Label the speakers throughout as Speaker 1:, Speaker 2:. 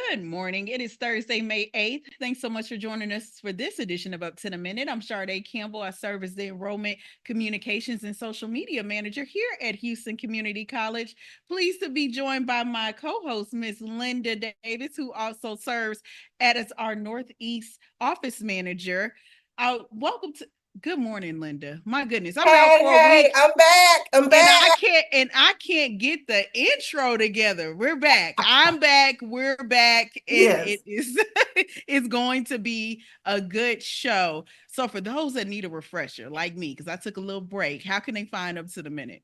Speaker 1: Good morning. It is Thursday, May 8th. Thanks so much for joining us for this edition of Up to the Minute. I'm Sade Campbell. I serve as the Enrollment Communications and Social Media Manager here at Houston Community College. Pleased to be joined by my co-host, Miss Linda Davis, who also serves as our Northeast Office Manager. Welcome to Good morning, Linda. My goodness, I'm out for a week.
Speaker 2: I'm back. I'm back.
Speaker 1: And I can't get the intro together. We're back. I'm back. We're back. And
Speaker 2: Yes.
Speaker 1: it is it's going to be a good show. So for those that need a refresher, like me, because I took a little break, how can they find Up to the Minute?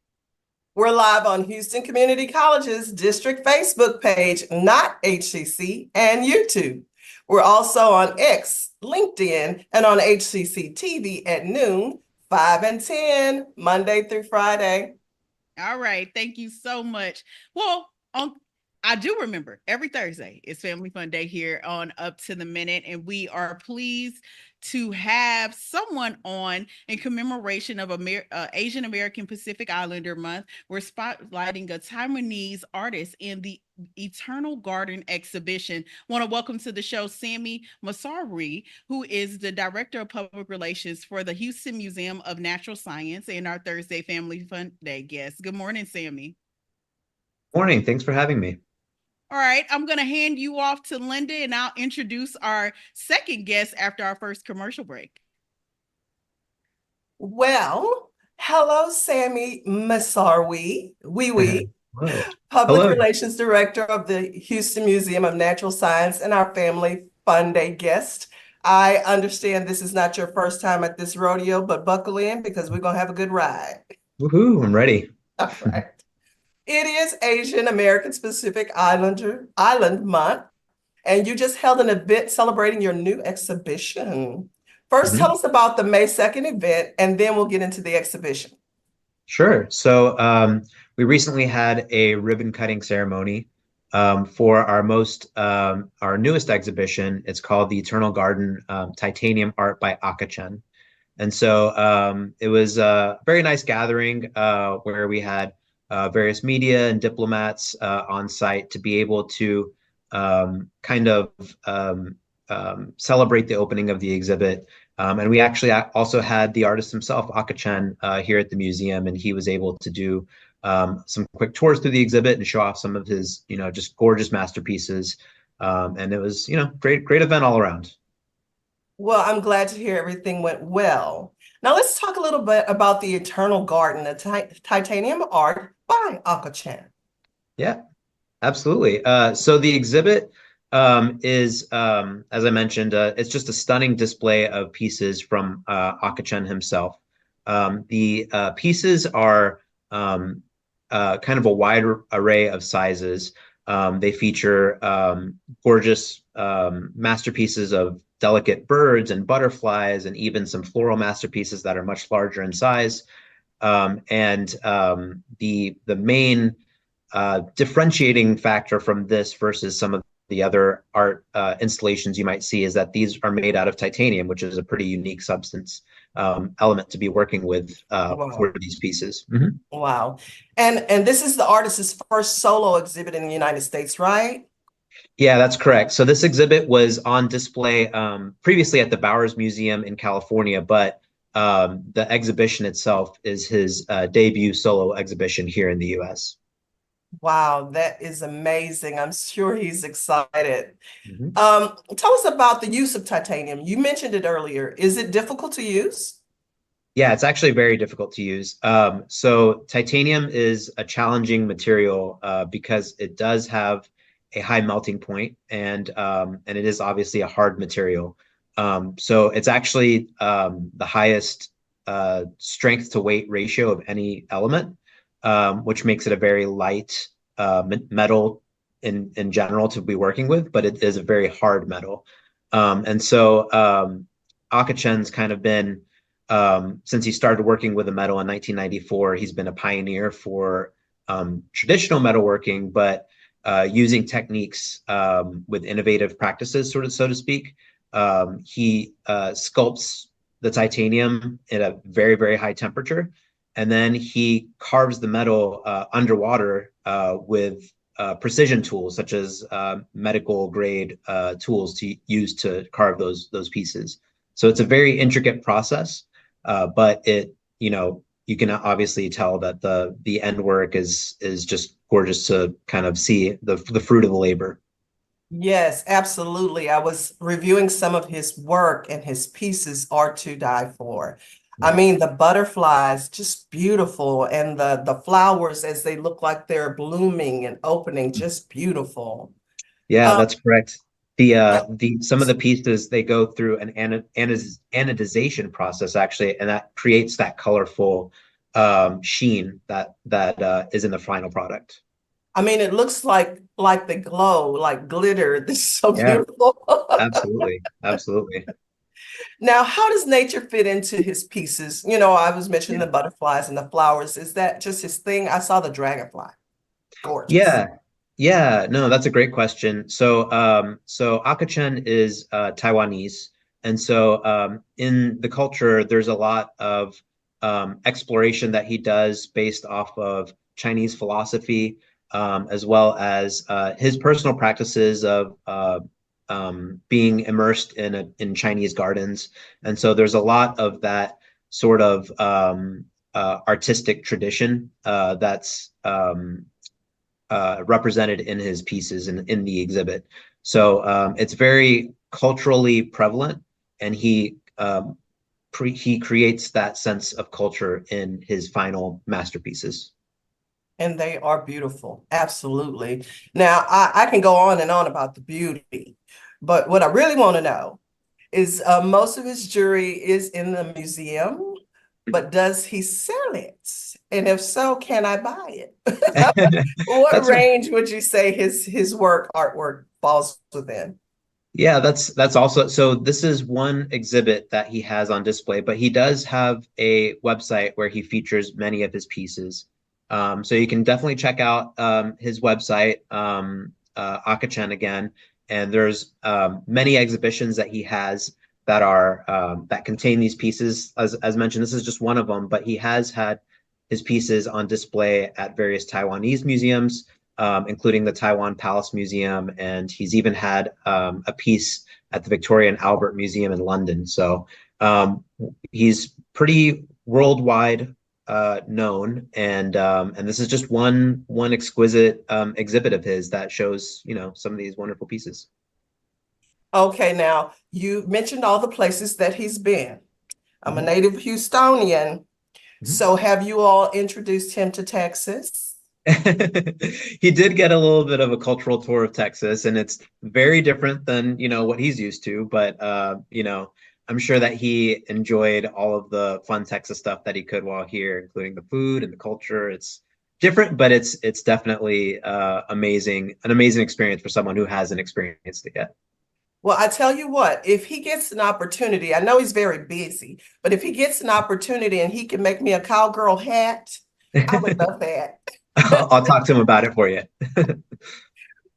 Speaker 2: We're live on Houston Community College's district Facebook page, not HCC, and YouTube. We're also on X, LinkedIn, and on HCC TV at noon, 5 and 10, Monday through Friday.
Speaker 1: All right. Thank you so much. Well, I do remember every Thursday is Family Fun Day here on Up to the Minute, and we are pleased to have someone on in commemoration of Asian American Pacific Islander Month. We're spotlighting a Taiwanese artist in the Eternal Garden exhibition. Want to welcome to the show Sami Mesarwi, who is the Director of Public Relations for the Houston Museum of Natural Science and our Thursday Family Fun Day guest. Good morning, Sami.
Speaker 3: Morning. Thanks for having me.
Speaker 1: All right, I'm going to hand you off to Linda, and I'll introduce our second guest after our first commercial break.
Speaker 2: Well, hello, Sami Mesarwi, Public
Speaker 3: Hello.
Speaker 2: Relations Director of the Houston Museum of Natural Science and our Family Fun Day guest. I understand this is not your first time at this rodeo, but buckle in because we're going to have a good ride.
Speaker 3: Woohoo, I'm ready.
Speaker 2: All right. It is Asian American Pacific Island Month, and you just held an event celebrating your new exhibition. First, tell us about the May 2nd event, and then we'll get into the exhibition.
Speaker 3: Sure. So we recently had a ribbon cutting ceremony for our newest exhibition. It's called the Eternal Garden Titanium Art by Akachen. And so it was a very nice gathering where we had various media and diplomats on site to be able to celebrate the opening of the exhibit. And we actually also had the artist himself, Akachen, here at the museum, and he was able to do some quick tours through the exhibit and show off some of his, just gorgeous masterpieces. And it was, great event all around.
Speaker 2: Well, I'm glad to hear everything went well. Now let's talk a little bit about the Eternal Garden, the titanium art by Akachen.
Speaker 3: Yeah, absolutely. So the exhibit is, as I mentioned, it's just a stunning display of pieces from Akachen himself. The pieces are kind of a wide array of sizes. They feature gorgeous masterpieces of delicate birds and butterflies, and even some floral masterpieces that are much larger in size. The main differentiating factor from this versus some of the other art installations you might see is that these are made out of titanium, which is a pretty unique substance element to be working with for these pieces.
Speaker 2: Wow. And this is the artist's first solo exhibit in the United States, right?
Speaker 3: Yeah, that's correct. So this exhibit was on display previously at the Bowers Museum in California, but the exhibition itself is his debut solo exhibition here in the U.S.
Speaker 2: Wow, that is amazing. I'm sure he's excited. Tell us about the use of titanium. You mentioned it earlier. Is it difficult to use?
Speaker 3: Yeah, it's actually very difficult to use. So titanium is a challenging material because it does have a high melting point, and it is obviously a hard material. So it's actually the highest strength to weight ratio of any element, which makes it a very light metal in general to be working with, but it is a very hard metal. And so Akachen's kind of been, since he started working with a metal in 1994, he's been a pioneer for traditional metalworking, but using techniques with innovative practices, so to speak. He sculpts the titanium at a very, very high temperature, and then he carves the metal underwater with precision tools, such as medical grade tools to use to carve those pieces. So it's a very intricate process, but you can obviously tell that the end work is just gorgeous to kind of see the fruit of the labor.
Speaker 2: Yes, absolutely. I was reviewing some of his work, and his pieces are to die for. I mean, the butterflies, just beautiful, and the flowers as they look like they're blooming and opening, just beautiful.
Speaker 3: Yeah,
Speaker 2: Um,
Speaker 3: that's correct. The some of the pieces, they go through an anodization process actually, and that creates that colorful sheen that is in the final product.
Speaker 2: I mean, it looks like they glow, like glitter. This is so
Speaker 3: Yeah,
Speaker 2: beautiful.
Speaker 3: absolutely, absolutely.
Speaker 2: Now, how does nature fit into his pieces? I was mentioning
Speaker 3: Yeah.
Speaker 2: the butterflies and the flowers. Is that just his thing? I saw the dragonfly. Gorgeous.
Speaker 3: Yeah, yeah, no, that's a great question. So Akachan is Taiwanese, and so in the culture, there's a lot of exploration that he does based off of Chinese philosophy, as well as his personal practices of being immersed in Chinese gardens, and so there's a lot of that sort of artistic tradition that's represented in his pieces in the exhibit. So it's very culturally prevalent, and he creates that sense of culture in his final masterpieces.
Speaker 2: And they are beautiful. Absolutely. Now, I can go on and on about the beauty, but what I really want to know is most of his jewelry is in the museum, but does he sell it? And if so, can I buy it? What
Speaker 3: That's a
Speaker 2: range would you say his artwork falls within?
Speaker 3: Yeah, that's also, so this is one exhibit that he has on display, but he does have a website where he features many of his pieces. So you can definitely check out his website, Akachan again, and there's many exhibitions that he has that contain these pieces. As mentioned, this is just one of them, but he has had his pieces on display at various Taiwanese museums, including the Taiwan Palace Museum, and he's even had a piece at the Victoria and Albert Museum in London. So he's pretty worldwide known, and this is just one exquisite exhibit of his that shows some of these wonderful pieces.
Speaker 2: Okay, now you mentioned all the places that he's been. I'm a
Speaker 3: Mhm.
Speaker 2: native Houstonian.
Speaker 3: Mhm.
Speaker 2: So have you all introduced him to Texas?
Speaker 3: He did get a little bit of a cultural tour of Texas, and it's very different than what he's used to. But I'm sure that he enjoyed all of the fun Texas stuff that he could while here, including the food and the culture. It's different, but it's definitely an amazing experience for someone who hasn't experienced it yet.
Speaker 2: Well, I tell you what, if he gets an opportunity, I know he's very busy, but if he gets an opportunity and he can make me a cowgirl hat, I would love that.
Speaker 3: I'll talk to him about it for you.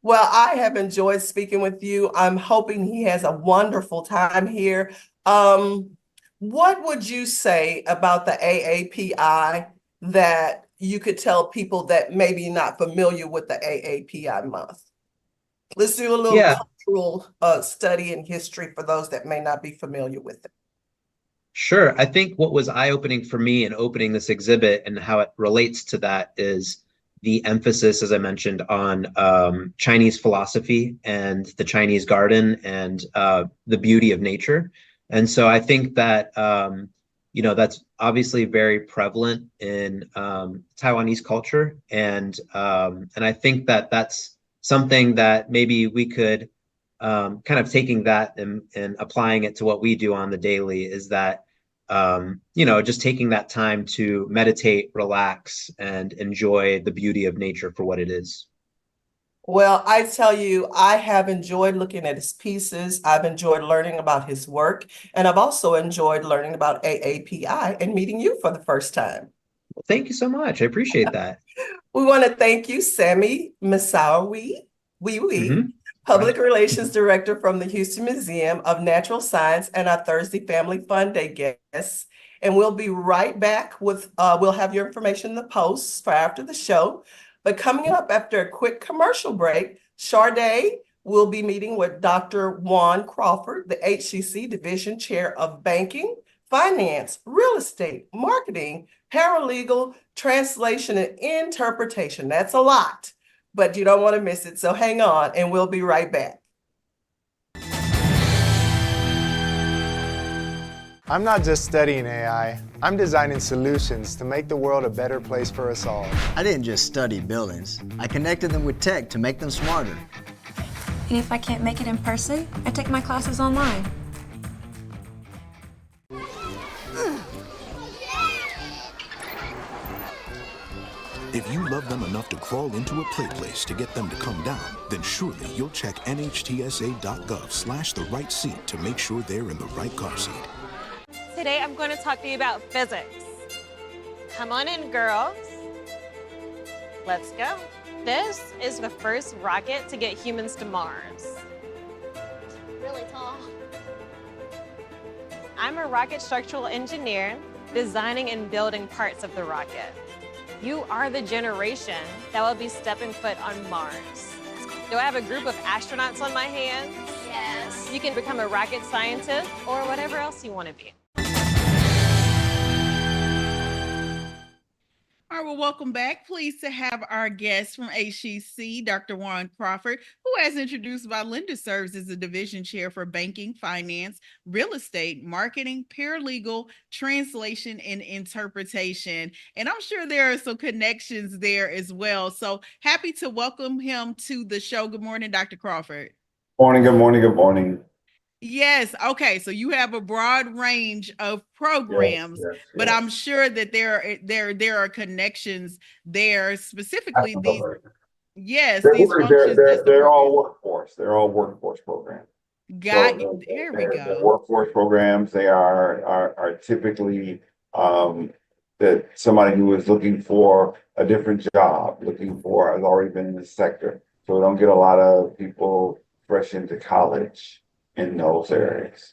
Speaker 2: Well, I have enjoyed speaking with you. I'm hoping he has a wonderful time here. Um, what would you say about the AAPI that you could tell people that maybe not familiar with the AAPI month? Let's do a little
Speaker 3: Yeah,
Speaker 2: cultural study and history for those that may not be familiar with it.
Speaker 3: sure. I think what was eye-opening for me in opening this exhibit and how it relates to that is the emphasis, as I mentioned, on Chinese philosophy and the Chinese garden and the beauty of nature. And so I think that that's obviously very prevalent in Taiwanese culture, and I think that that's something that maybe we could kind of taking that and applying it to what we do on the daily is that just taking that time to meditate, relax, and enjoy the beauty of nature for what it is.
Speaker 2: Well, I tell you, I have enjoyed looking at his pieces. I've enjoyed learning about his work, and I've also enjoyed learning about AAPI and meeting you for the first time.
Speaker 3: Well, thank you so much. I appreciate that.
Speaker 2: We want to thank you, Sami Mesarwi,
Speaker 3: Hmm.
Speaker 2: Public Relations Director from the Houston Museum of Natural Science, and our Thursday Family Fun Day guests. And we'll be right back with, we'll have your information in the posts for after the show. But coming up after a quick commercial break, Sade will be meeting with Dr. Juan Crawford, the HCC Division Chair of Banking, Finance, Real Estate, Marketing, Paralegal, Translation, and Interpretation. That's a lot, but you don't want to miss it. So hang on, and we'll be right back.
Speaker 4: I'm not just studying AI, I'm designing solutions to make the world a better place for us all.
Speaker 5: I didn't just study buildings, I connected them with tech to make them smarter.
Speaker 6: And if I can't make it in person, I take my classes online.
Speaker 7: If you love them enough to crawl into a play place to get them to come down, then surely you'll check nhtsa.gov/the right seat to make sure they're in the right car seat.
Speaker 8: Today I'm going to talk to you about physics. Come on in, girls. Let's go. This is the first rocket to get humans to Mars. Really tall. I'm a rocket structural engineer, designing and building parts of the rocket. You are the generation that will be stepping foot on Mars. Do I have a group of astronauts on my hands? Yes. You can become a rocket scientist or whatever else you want to be.
Speaker 1: All right, well, welcome back. Pleased to have our guest from HCC, Dr. Juan Crawford, who, as introduced by Linda, serves as the division chair for banking, finance, real estate, marketing, paralegal, translation, and interpretation. And I'm sure there are some connections there as well. So happy to welcome him to the show. Good morning, Dr. Crawford.
Speaker 9: Morning, good morning, good morning.
Speaker 1: Yes. Okay. So you have a broad range of programs, but I'm sure that there are connections there, specifically these. Yes,
Speaker 9: they're,
Speaker 1: these functions.
Speaker 9: They're all workforce. They're all workforce programs.
Speaker 1: Got you. There we go.
Speaker 9: They're workforce programs. They are typically that somebody who is looking for a different job, has already been in the sector. So we don't get a lot of people fresh into college in those areas.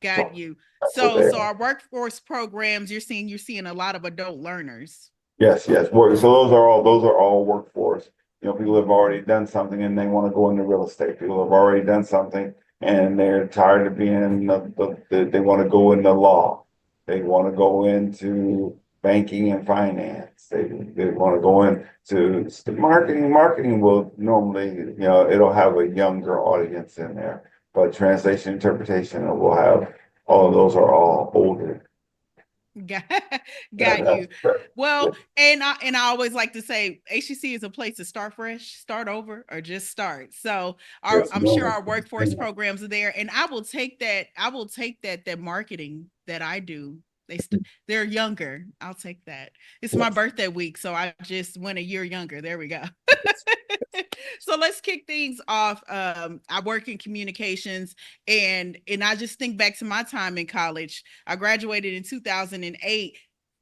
Speaker 1: Got you. So our workforce programs, you're seeing a lot of adult learners.
Speaker 9: Yes. So those are all workforce. You know, people have already done something and they want to go into real estate. People have already done something and they're tired of being they want to go into law. They want to go into banking and finance. They want to go into marketing. Marketing will normally, it'll have a younger audience in there, but translation, interpretation, will have all of those are all older.
Speaker 1: Got you. Well, and I always like to say HCC is a place to start fresh, start over, or just start. So I'm sure our workforce programs are there, and I will take that marketing that I do. They're younger. I'll take that. It's my birthday week, so I just went a year younger. There we go. So let's kick things off. I work in communications, and I just think back to my time in college. I graduated in 2008.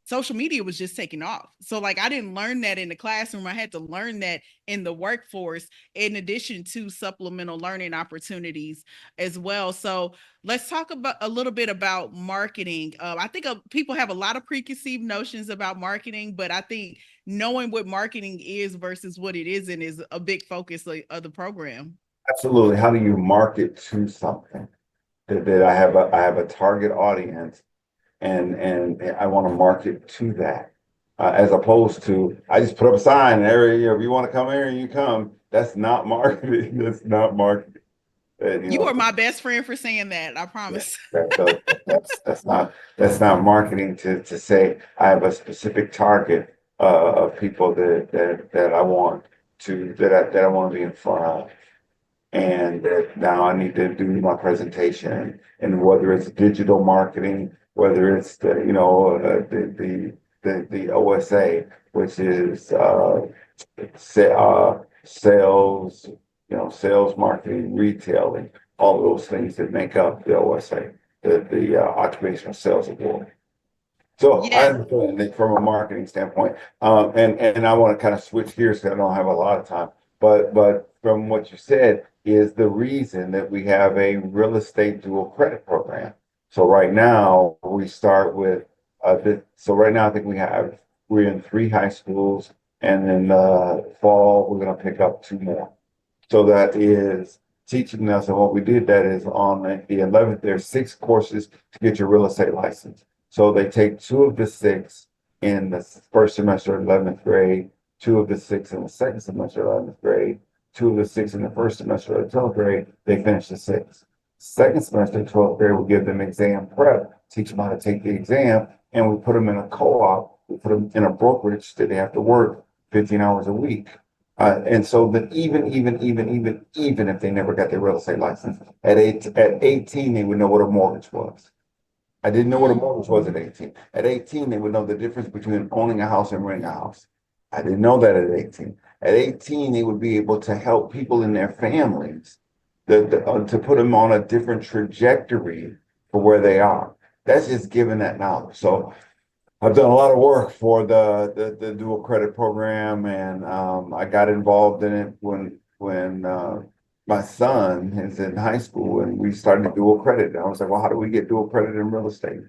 Speaker 1: Social media was just taking off. So like I didn't learn that in the classroom. I had to learn that in the workforce, in addition to supplemental learning opportunities as well. So let's talk about a little bit about marketing. I think people have a lot of preconceived notions about marketing, but I think knowing what marketing is versus what it isn't is a big focus of the program.
Speaker 9: Absolutely. How do you market to something? That I have a target audience. And I want to market to that, as opposed to I just put up a sign and if you want to come here, you come. That's not marketing. That's not marketing.
Speaker 1: You are my best friend for saying that. I promise.
Speaker 9: That's not marketing to say I have a specific target of people that I want to be in front of. And now I need to do my presentation, and whether it's digital marketing, whether it's the OSA, which is sales, sales, marketing, retailing, all of those things that make up the OSA, the Occupational Sales Award. So I understand it from a marketing standpoint, and I want to kind of switch gears because I don't have a lot of time. But from what you said is the reason that we have a real estate dual credit program. So right now we start with so right now I think we're in 3 high schools And in the fall, we're gonna pick up 2 more. So that is teaching us, and what we did that is on the 11th, there's 6 courses to get your real estate license. So they take 2 of the 6 in the first semester of 11th grade, 2 of the 6 in the second semester of 11th grade, 2 of the 6 in the first semester of 12th grade. They finish the 6. Second semester, 12th grade, will give them exam prep, teach them how to take the exam, and we put them in a co-op. We put them in a brokerage that they have to work 15 hours a week. And so that even if they never got their real estate license, at 18, they would know what a mortgage was. I didn't know what a mortgage was at 18. At 18, they would know the difference between owning a house and renting a house. I didn't know that at 18. At 18, they would be able to help people in their families to put them on a different trajectory for where they are. That's just giving that knowledge. So I've done a lot of work for the dual credit program, and I got involved in it when my son is in high school and we started dual credit. And I was like, well, how do we get dual credit in real estate?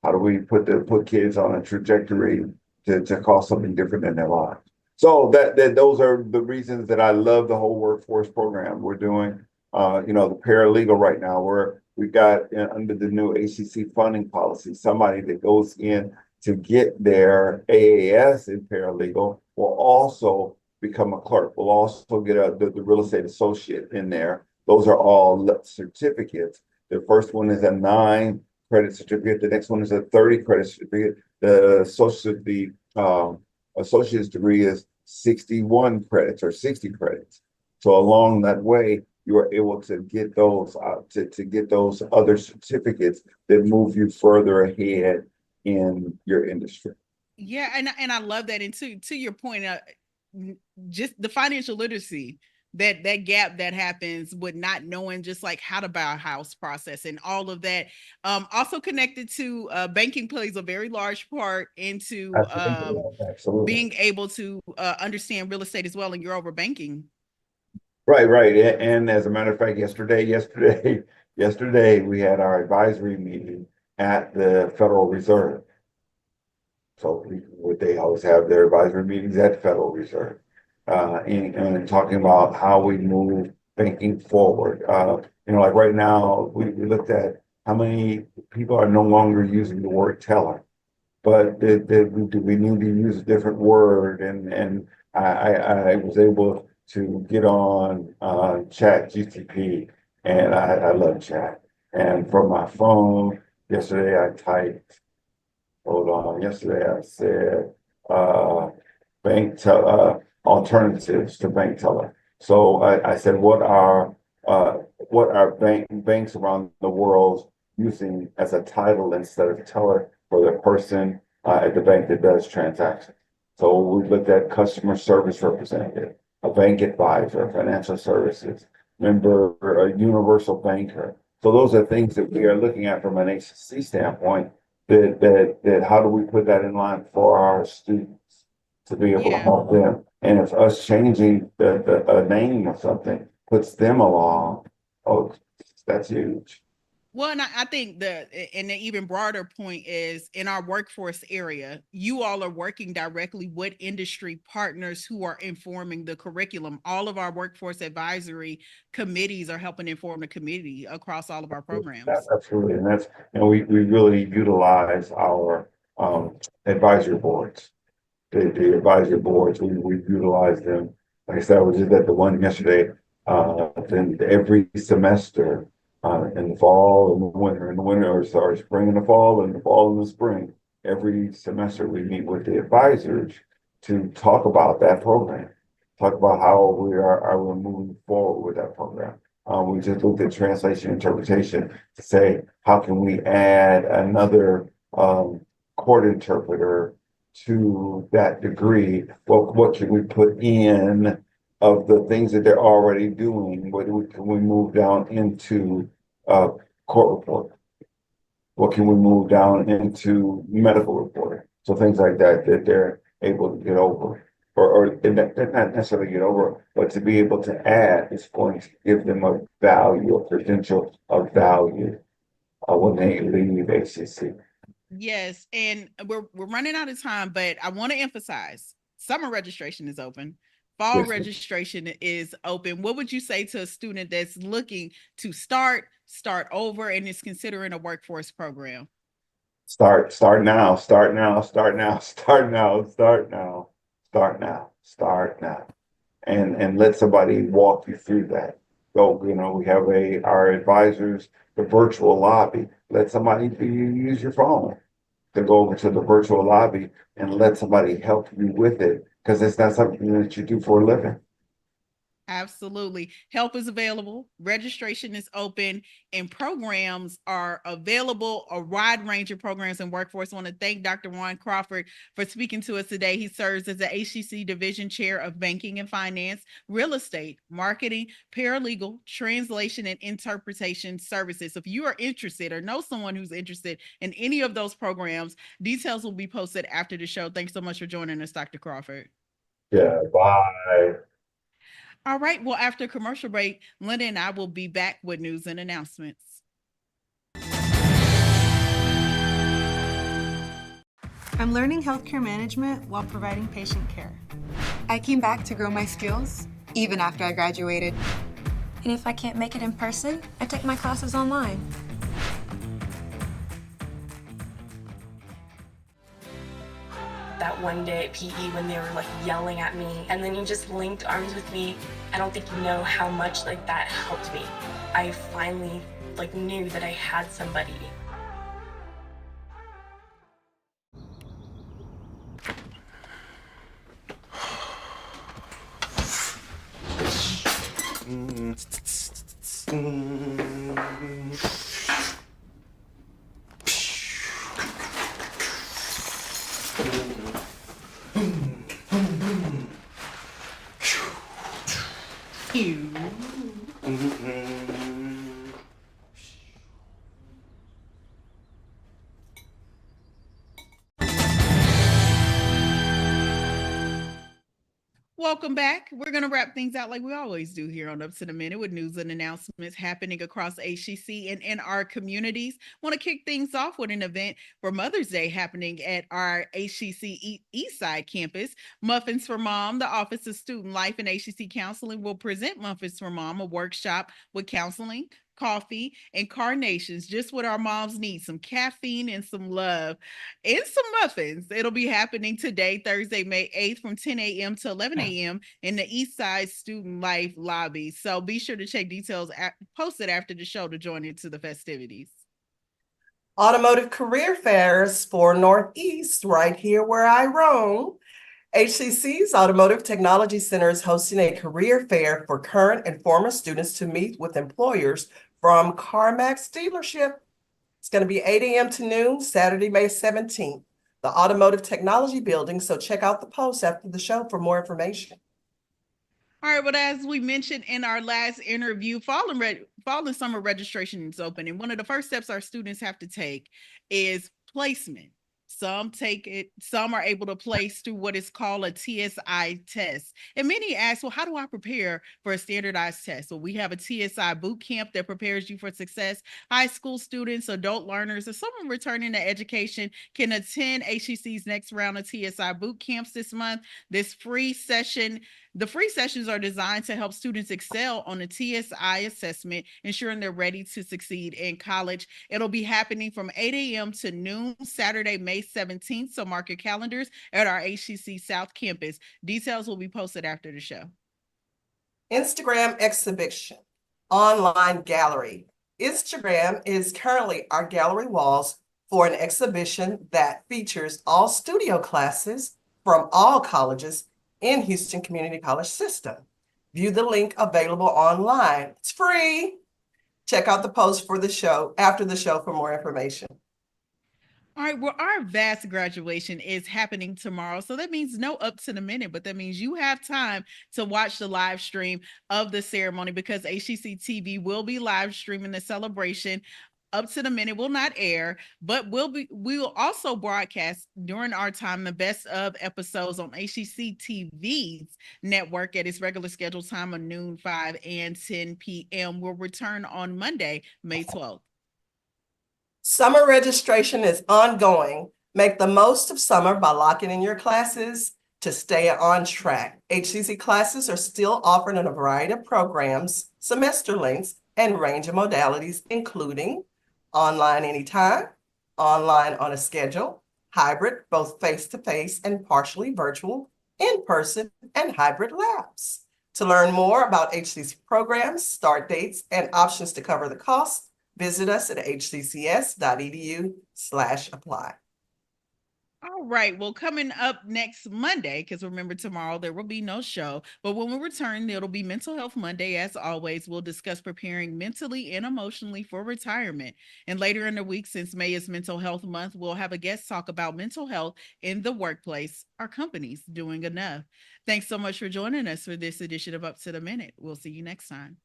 Speaker 9: How do we put kids on a trajectory to cause something different in their lives? So that those are the reasons that I love the whole workforce program we're doing. The paralegal right now, we got under the new HCC funding policy, somebody that goes in to get their AAS in paralegal will also become a clerk. We'll also get the real estate associate in there. Those are all certificates. The first one is a 9 credit certificate. The next one is a 30 credit certificate. The associate's degree is 61 credits or 60 credits. So along that way, you are able to get those to get those other certificates that move you further ahead in your industry.
Speaker 1: Yeah, and I love that. And to your point, just the financial literacy, that gap that happens with not knowing just like how to buy a house process and all of that. Also connected to banking plays a very large part into
Speaker 9: Absolutely.
Speaker 1: being able to understand real estate as well, and you're over banking.
Speaker 9: Right. And as a matter of fact, yesterday, we had our advisory meeting at the Federal Reserve. So they always have their advisory meetings at the Federal Reserve, and talking about how we move banking forward. Like right now, we looked at how many people are no longer using the word teller, but do we need to use a different word? And I was able to get on ChatGPT, and I love chat. And from my phone yesterday, I typed. Hold on. Yesterday, I said alternatives to bank teller. So I said, what are banks around the world using as a title instead of teller for the person at the bank that does transactions? So we looked at customer service representative, a bank advisor, financial services, member, a universal banker. So those are things that we are looking at from an HCC standpoint. That how do we put that in line for our students to be able to help them? And if us changing the name of something puts them along, that's huge.
Speaker 1: Well, and I think the even broader point is in our workforce area, you all are working directly with industry partners who are informing the curriculum. All of our workforce advisory committees are helping inform the community across all of our programs.
Speaker 9: Absolutely, and we really utilize our advisory boards. The advisory boards, we utilize them. Like I said, I was just at the one yesterday. Then every semester. In the fall and the winter, or sorry, spring and the fall, and the fall and the spring. Every semester we meet with the advisors to talk about that program, talk about how we're moving forward with that program. We just looked at translation interpretation to say, how can we add another court interpreter to that degree? What can we put in of the things that they're already doing? What can we move down into court report? What can we move down into medical reporting? So things like that they're able to get over, or not necessarily get over, but to be able to add is going to give them a value, a credential of value when they leave HCC.
Speaker 1: Yes, and we're running out of time, but I want to emphasize summer registration is open. Fall
Speaker 9: Yes, ma'am.
Speaker 1: registration is open. What would you say to a student that's looking to start over, and is considering a workforce program?
Speaker 9: Start now, start now, start now, start now, start now, start now, start now. And let somebody walk you through that. So, we have our advisors, the virtual lobby. Let somebody use your phone to go over to the virtual lobby and let somebody help you with it, because it's not something that you do for a living.
Speaker 1: Absolutely. Help is available. Registration is open and programs are available, a wide range of programs in workforce. I want to thank Dr. Juan Crawford for speaking to us today. He serves as the HCC Division Chair of Banking and Finance, Real Estate, Marketing, Paralegal, Translation, and Interpretation Services. If you are interested or know someone who's interested in any of those programs, details will be posted after the show. Thanks so much for joining us, Dr. Crawford.
Speaker 9: Yeah, bye.
Speaker 1: All right. Well, after commercial break, Linda and I will be back with news and announcements.
Speaker 10: I'm learning healthcare management while providing patient care.
Speaker 6: I came back to grow my skills, even after I graduated. And if I can't make it in person, I take my classes online.
Speaker 11: That one day at PE when they were yelling at me, and then you just linked arms with me. I don't think you know how much that helped me. I finally knew that I had somebody.
Speaker 1: Welcome back. We're going to wrap things out like we always do here on Up to the Minute with news and announcements happening across HCC and in our communities. Want to kick things off with an event for Mother's Day happening at our HCC Eastside campus. Muffins for Mom, the Office of Student Life and HCC Counseling will present Muffins for Mom, a workshop with counseling, coffee, and carnations, just what our moms need: some caffeine and some love and some muffins. It'll be happening today, Thursday, May 8th from 10 a.m. to 11 a.m. in the Eastside Student Life lobby. So be sure to check details posted after the show to join into the festivities.
Speaker 2: Automotive career fairs for Northeast, right here where I roam. HCC's Automotive Technology Center is hosting a career fair for current and former students to meet with employers from CarMax dealership. It's going to be 8 a.m. to noon, Saturday, May 17th, the Automotive Technology Building. So check out the post after the show for more information.
Speaker 1: All right, but as we mentioned in our last interview, fall and summer registration is open. And one of the first steps our students have to take is placement. Some take it, some are able to place through what is called a TSI test. And many ask, well, how do I prepare for a standardized test? Well, we have a TSI boot camp that prepares you for success. High school students, adult learners, or someone returning to education can attend HCC's next round of TSI boot camps this month. The free sessions are designed to help students excel on the TSI assessment, ensuring they're ready to succeed in college. It'll be happening from 8 a.m. to noon, Saturday, May 17th. So mark your calendars at our HCC South campus. Details will be posted after the show.
Speaker 2: Instagram exhibition, online gallery. Instagram is currently our gallery walls for an exhibition that features all studio classes from all colleges in Houston Community College system. View the link available online. It's free. Check out the post for the show after the show for more information.
Speaker 1: All right, well, our vast graduation is happening tomorrow. So that means no Up to the Minute, but that means you have time to watch the live stream of the ceremony, because HCCTV will be live streaming the celebration. Up to the Minute will not air, but we will also broadcast during our time the best of episodes on HCCTV's network at its regular scheduled time of noon, 5 and 10 p.m. We'll return on Monday, May 12th.
Speaker 2: Summer registration is ongoing. Make the most of summer by locking in your classes, To stay on track, HCC classes are still offered in a variety of programs, semester lengths, and range of modalities, including online anytime, online on a schedule, hybrid, both face-to-face and partially virtual, in-person, and hybrid labs. To learn more about HCC programs, start dates, and options to cover the cost, visit us at hccs.edu/apply.
Speaker 1: All right. Well, coming up next Monday, because remember, tomorrow there will be no show. But when we return, it'll be Mental Health Monday. As always, we'll discuss preparing mentally and emotionally for retirement. And later in the week, since May is Mental Health Month, we'll have a guest talk about mental health in the workplace. Are companies doing enough? Thanks so much for joining us for this edition of Up to the Minute. We'll see you next time.